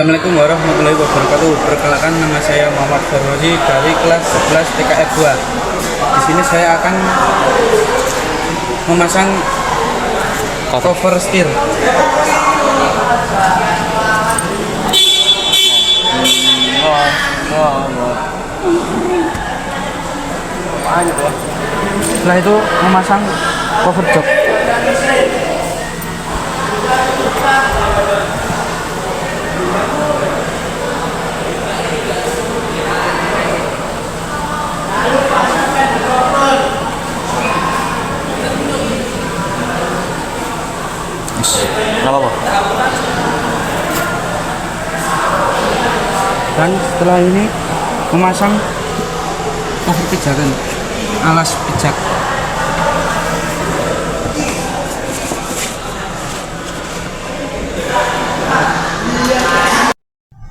Assalamualaikum warahmatullahi wabarakatuh. Perkenalkan, nama saya Muhammad Farwazi dari kelas 11 TKF 2. Di sini saya akan memasang cover setir. Setelah itu memasang cover jok. Dan setelah ini memasang cover pijakan, alas pijak.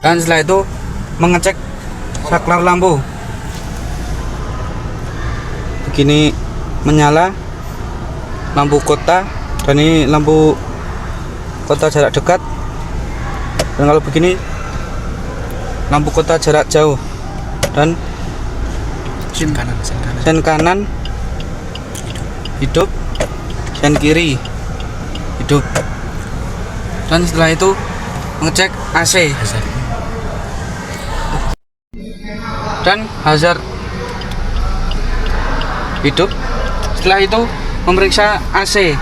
Dan setelah itu mengecek saklar lampu. Begini menyala lampu kota, dan ini lampu kota jarak dekat. Dan kalau begini lampu kota jarak jauh, dan sen kanan hidup, sen kiri hidup. Dan setelah itu mengecek AC dan hazard hidup. Setelah itu memeriksa AC.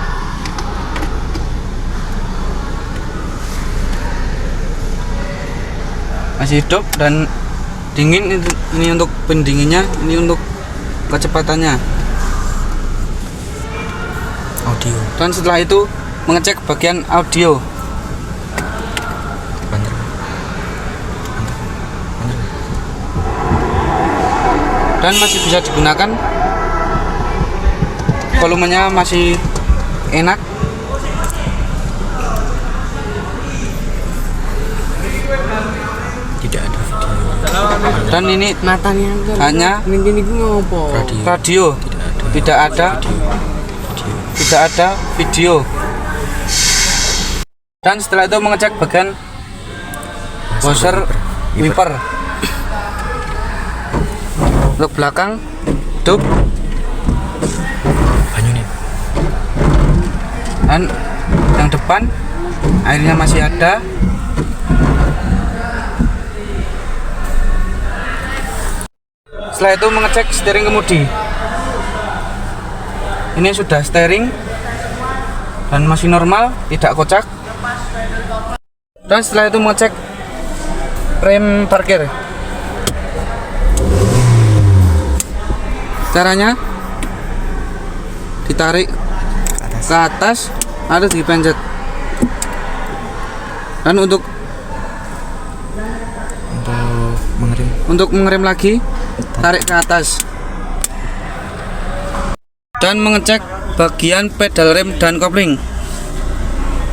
Masih hidup dan dingin. Ini untuk pendinginnya, ini untuk kecepatannya, audio. Dan setelah itu mengecek bagian audio. Dan masih bisa digunakan, volumenya masih enak. Tidak ada video. Dan ini matanya hanya radio, tidak ada video. Dan setelah itu mengecek bagian washer wiper. Untuk belakang hidup, dan yang depan airnya masih ada. Setelah itu mengecek steering kemudi. Ini sudah steering dan masih normal, tidak kocak. Dan setelah itu mengecek rem parkir. Caranya ditarik ke atas, harus dipencet. Dan untuk mengerem lagi, tarik ke atas. Dan mengecek bagian pedal rem dan kopling.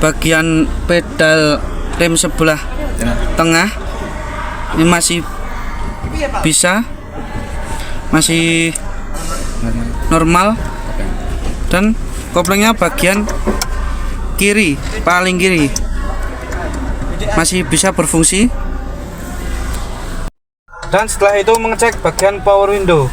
Bagian pedal rem sebelah tengah ini masih bisa, masih normal. Dan koplingnya bagian kiri, paling kiri, masih bisa berfungsi. Dan setelah itu mengecek bagian power window.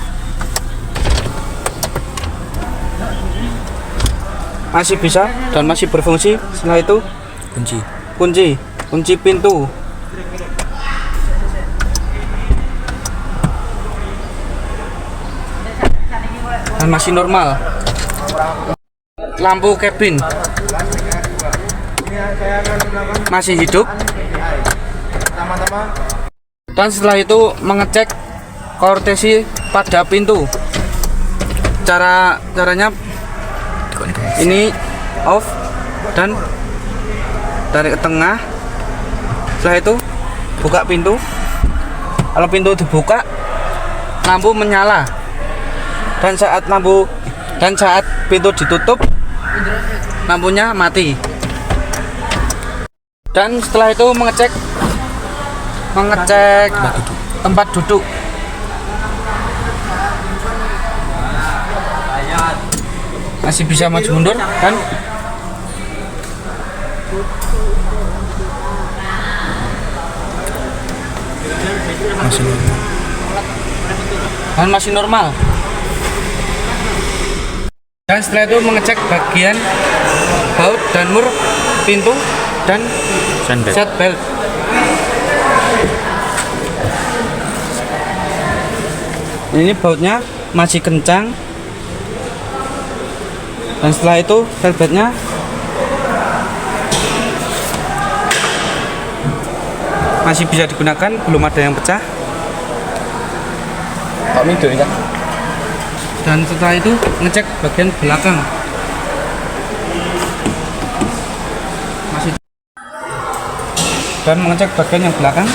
Masih bisa dan masih berfungsi. Setelah itu kunci pintu. Dan masih normal. Lampu kabin masih hidup. Dan setelah itu mengecek kortesi pada pintu. Caranya ini off dan tarik ke tengah. Setelah itu buka pintu. Kalau pintu dibuka, lampu menyala. Dan saat pintu ditutup, lampunya mati. Dan setelah itu mengecek tempat duduk. Masih bisa maju mundur kan? Masih normal. dan masih normal. Dan setelah itu mengecek bagian baut dan mur pintu dan seat belt. Ini bautnya masih kencang. Dan setelah itu seat beltnya masih bisa digunakan, belum ada yang pecah. Kami itu ya. Dan setelah itu ngecek bagian belakang masih, dan mengecek bagian yang belakang.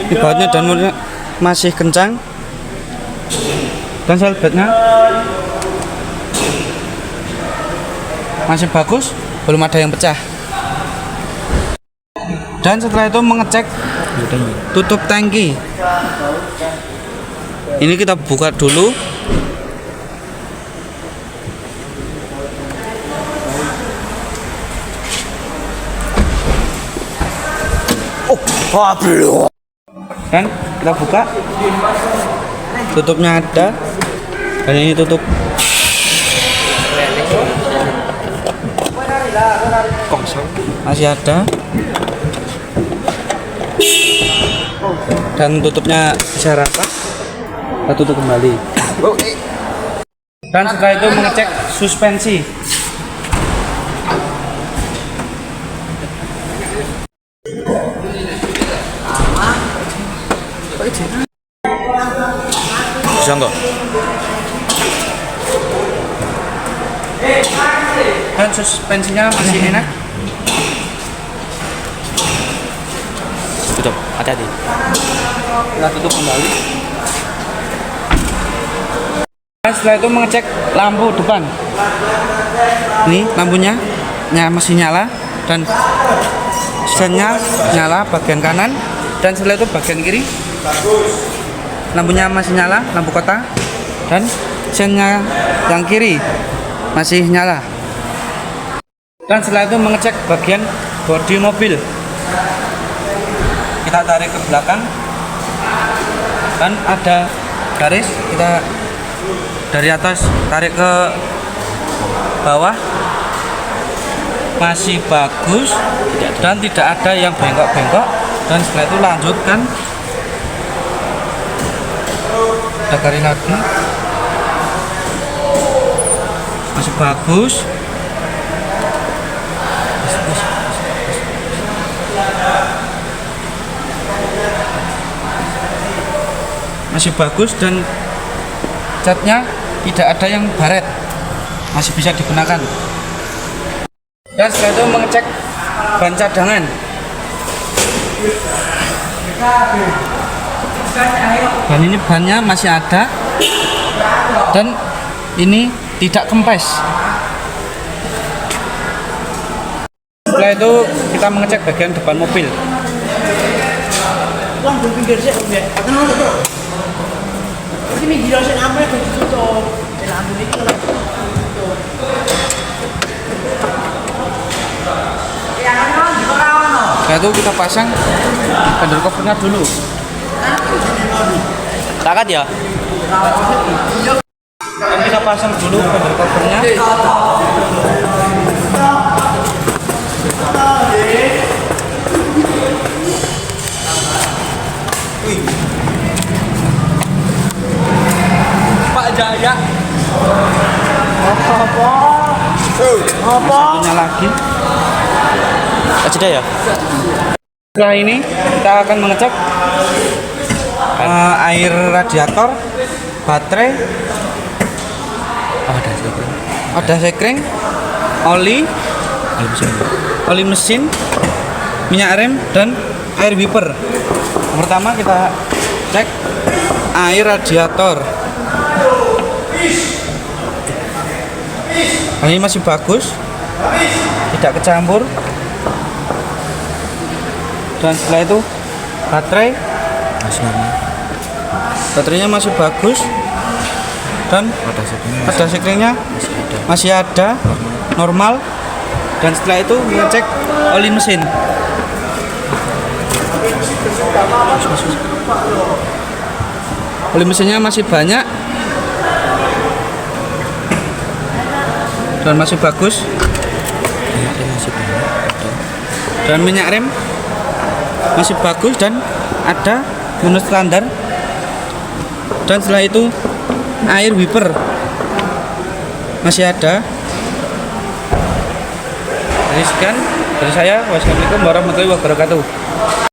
Di bautnya dan murnya masih kencang, dan seat beltnya masih bagus, belum ada yang pecah. Dan setelah itu mengecek tutup tangki. Ini kita buka dulu. Dan kita buka, tutupnya ada, dan ini tutup kosong masih ada, dan tutupnya bisa rata. Kita tutup kembali. Dan setelah itu mengecek suspensi. Sanggo. Dan suspensinya masih enak. Tutup, hati-hati. Kita tutup kembali. Dan setelah itu mengecek lampu depan. Ini lampunya masih nyala, dan sennya nyala bagian kanan. Dan setelah itu bagian kiri lampunya masih nyala, lampu kota, dan sennya yang kiri masih nyala. Dan setelah itu mengecek bagian bodi mobil. Kita tarik ke belakang, dan ada garis, kita dari atas tarik ke bawah, masih bagus dan tidak ada yang bengkok-bengkok. Dan setelah itu lanjutkan, ada garis lagi, masih bagus. Masih bagus, dan catnya tidak ada yang baret, masih bisa digunakan. Dan setelah itu mengecek ban cadangan. Dan ini bannya masih ada, dan ini tidak kempes. Setelah itu kita mengecek bagian depan mobil. Setelah itu kita pasang fender covernya dulu. Takat ya? Dan kita pasang dulu fender covernya. Pak Jaya. Apa? Satunya lagi. Jeda ya? Setelah ini kita akan mengecek air radiator, baterai, ada sekring, oli mesin, minyak rem, dan air wiper. Yang pertama kita cek air radiator. Ini masih bagus, tidak kecampur. Dan setelah itu baterai Masih normal. baterainya masih bagus, dan Pada segini pada sekringnya masih ada normal. dan setelah itu ngecek oli mesin. Oli mesinnya masih banyak dan masih bagus, dan minyak rem masih bagus dan ada bonus standar. Dan setelah itu air wiper masih ada. Jadi sekian dari saya. Wassalamualaikum warahmatullahi wabarakatuh.